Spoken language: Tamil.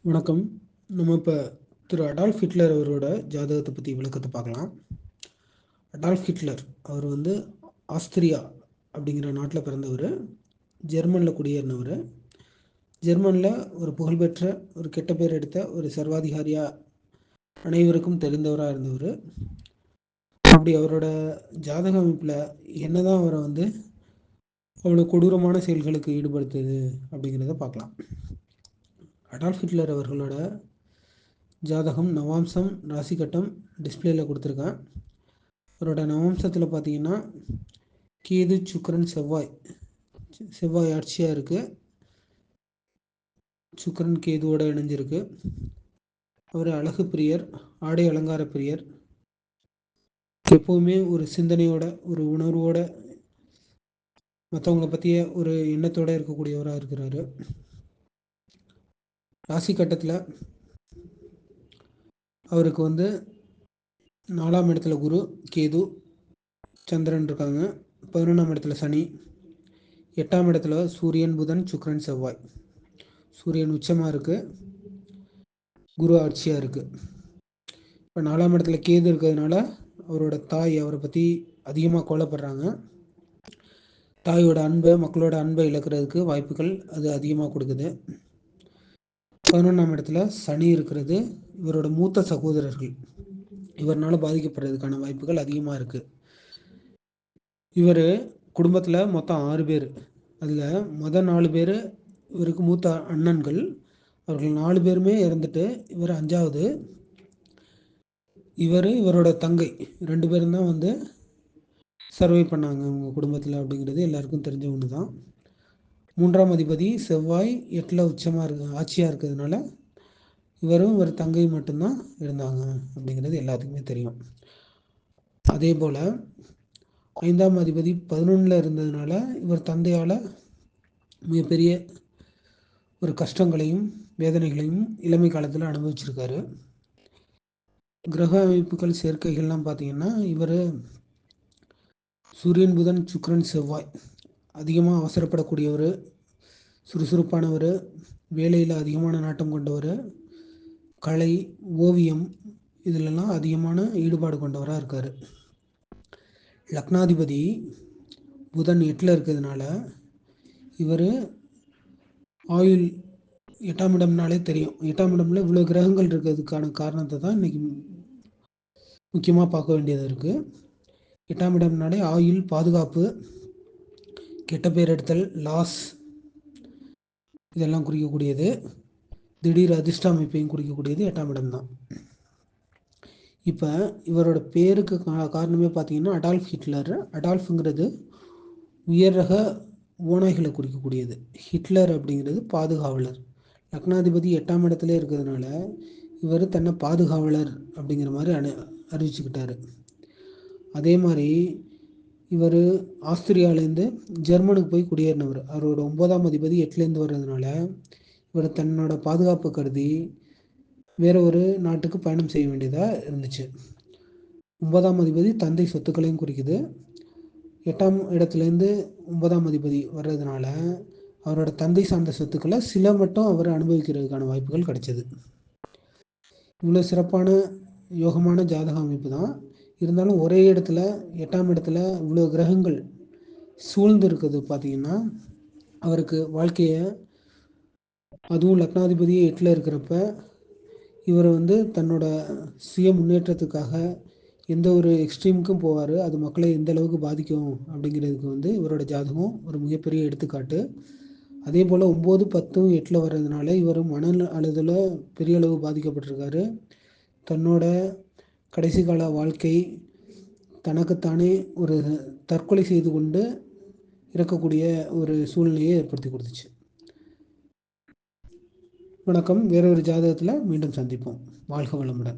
வணக்கம். நம்ம இப்போ திரு அடால்ஃப் ஹிட்லர் அவரோட ஜாதகத்தை பற்றி விளக்கத்தை பார்க்கலாம். அடால்ஃப் ஹிட்லர் அவர் ஆஸ்திரியா அப்படிங்கிற நாட்டில் பிறந்தவர். ஜெர்மனில் குடியேறினவர். ஜெர்மனில் ஒரு புகழ்பெற்ற ஒரு கெட்ட பேர் எடுத்த ஒரு சர்வாதிகாரியாக அனைவருக்கும் தெரிந்தவராக இருந்தவர். அப்படி அவரோட ஜாதக அமைப்பில் என்னதான் அவரை அவ்வளோ கொடூரமான செயல்களுக்கு ஈடுபடுத்துது அப்படிங்கிறத பார்க்கலாம். அடால்ஃப் ஹிட்லர் அவர்களோட ஜாதகம் நவாம்சம் ராசி கட்டம் டிஸ்பிளேயில் கொடுத்துருக்கேன். அவரோட நவாம்சத்தில் பார்த்தீங்கன்னா கேது சுக்கிரன் செவ்வாய் ஆட்சியாக இருக்குது. சுக்கிரன் கேதுவோட இணைஞ்சிருக்கு. அவர் அழகு பிரியர், ஆடை அலங்கார பிரியர், எப்போவுமே ஒரு சிந்தனையோட ஒரு உணர்வோட மற்றவங்களை பற்றிய ஒரு எண்ணத்தோடு இருக்கக்கூடியவராக இருக்கிறாரு. ராசி கட்டத்தில் அவருக்கு 4ஆம் இடத்துல குரு, கேது, சந்திரன் இருக்காங்க. 11ஆம் இடத்துல சனி, 8ஆம் இடத்துல சூரியன், புதன், சுக்கிரன், செவ்வாய். சூரியன் உச்சமாக இருக்குது, குரு ஆட்சியாக இருக்குது. இப்போ 4ஆம் இடத்துல கேது இருக்கிறதுனால அவரோட தாய் அவரை பற்றி அதிகமாக கோலப்படுறாங்க. தாயோட அன்பை, மக்களோட அன்பை இழக்கிறதுக்கு வாய்ப்புகள் அது அதிகமாக கொடுக்குது. 11ஆம் இடத்துல சனி இருக்கிறது. இவரோட மூத்த சகோதரர்கள் இவரால் பாதிக்கப்படுறதுக்கான வாய்ப்புகள் அதிகமாக இருக்குது. இவர் குடும்பத்தில் மொத்தம் 6 பேர். அதில் முதல் 4 பேர் இவருக்கு மூத்த அண்ணன்கள். அவர்கள் 4 பேருமே இறந்துட்டு இவர் 5ஆவது. இவரோட தங்கை 2 பேரும் தான் சர்வை பண்ணாங்க அவங்க குடும்பத்தில் அப்படிங்கிறது எல்லாருக்கும் தெரிஞ்ச ஒன்று தான். 3ஆம் அதிபதி செவ்வாய் 8ல் உச்சமாக ஆட்சியாக இருக்கிறதுனால இவர் தங்கை மட்டும்தான் இருந்தாங்க அப்படிங்கிறது எல்லாத்துக்குமே தெரியும். அதே போல் 5ஆம் அதிபதி 11ல் இருந்ததுனால இவர் தந்தையால் மிகப்பெரிய ஒரு கஷ்டங்களையும் வேதனைகளையும் இளமை காலத்தில் அனுபவிச்சிருக்காரு. கிரக அமைப்புகள் சேர்க்கைகள்லாம் பார்த்தீங்கன்னா இவர் சூரியன், புதன், சுக்கிரன், செவ்வாய் அதிகமாக அவசரப்படக்கூடியவர், சுறுசுறுப்பானவர், வேலையில் அதிகமான நாட்டம் கொண்டவர், கலை, ஓவியம் இதிலெல்லாம் அதிகமான ஈடுபாடு கொண்டவராக இருக்கார். லக்னாதிபதி புதன் 8ல் இருக்கிறதுனால இவர் ஆயுள் 8ஆம் இடம்னாலே தெரியும். 8ஆம் இடம்ல இவ்வளோ கிரகங்கள் இருக்கிறதுக்கான காரணத்தை தான் இன்றைக்கி முக்கியமாக பார்க்க வேண்டியது இருக்குது. 8ஆம் இடம்னாலே ஆயுள், பாதுகாப்பு, கெட்ட பேர் எடுத்தல், லாஸ் இதெல்லாம் குறிக்கக்கூடியது. திடீர் அதிர்ஷ்ட அமைப்பையும் குறிக்கக்கூடியது 8ஆம் இடம் தான். இப்போ இவரோட பேருக்கு காரணமே பார்த்தீங்கன்னா அடால்ஃப் ஹிட்லர். அடால்ஃபுங்கிறது உயர் ரக ஓநாய்களை குறிக்கக்கூடியது. ஹிட்லர் அப்படிங்கிறது பாதுகாவலர். லக்னாதிபதி 8ஆம் இடத்துல இருக்கிறதுனால இவர் தன்னை பாதுகாவலர் அப்படிங்கிற மாதிரி அறிவிச்சுக்கிட்டார். அதே மாதிரி இவர் ஆஸ்திரியாவிலேருந்து ஜெர்மனுக்கு போய் குடியேறினவர். அவரோட 9ஆம் அதிபதி 8லேருந்து வர்றதுனால இவர் தன்னோட பாதுகாப்பு கருதி வேற ஒரு நாட்டுக்கு பயணம் செய்ய வேண்டியதாக இருந்துச்சு. 9ஆம் அதிபதி தந்தை சொத்துக்களையும் குறிக்குது. 8ஆம் இடத்துலேருந்து 9ஆம் அதிபதி வர்றதுனால அவரோட தந்தை சார்ந்த சொத்துக்களை சில மட்டும் அவர் அனுபவிக்கிறதுக்கான வாய்ப்புகள் கிடைச்சது. இவ்வளோ சிறப்பான யோகமான ஜாதக அமைப்பு தான். இருந்தாலும் ஒரே இடத்துல 8ஆம் இடத்துல இவ்வளோ கிரகங்கள் சூழ்ந்து இருக்குது பார்த்தீங்கன்னா அவருக்கு வாழ்க்கையை, அதுவும் லக்னாதிபதி 8ல் இருக்கிறப்ப இவர் தன்னோட சுய முன்னேற்றத்துக்காக எந்த ஒரு எக்ஸ்ட்ரீமுக்கும் போவார். அது மக்களை எந்த அளவுக்கு பாதிக்கும் அப்படிங்கிறதுக்கு இவரோட ஜாதகம் ஒரு மிகப்பெரிய எடுத்துக்காட்டு. அதே போல் 9, 10, 8ல் வர்றதுனால இவர் மன அளவில் பெரிய அளவு பாதிக்கப்பட்டிருக்காரு. தன்னோட கடைசி கால வாழ்க்கை தனக்குத்தானே ஒரு தற்கொலை செய்து கொண்டு இறக்கக்கூடிய ஒரு சூழ்நிலையை ஏற்படுத்தி கொடுத்துச்சு. வணக்கம். வேறொரு ஜாதகத்தில் மீண்டும் சந்திப்போம். வாழ்க வளமுடன்.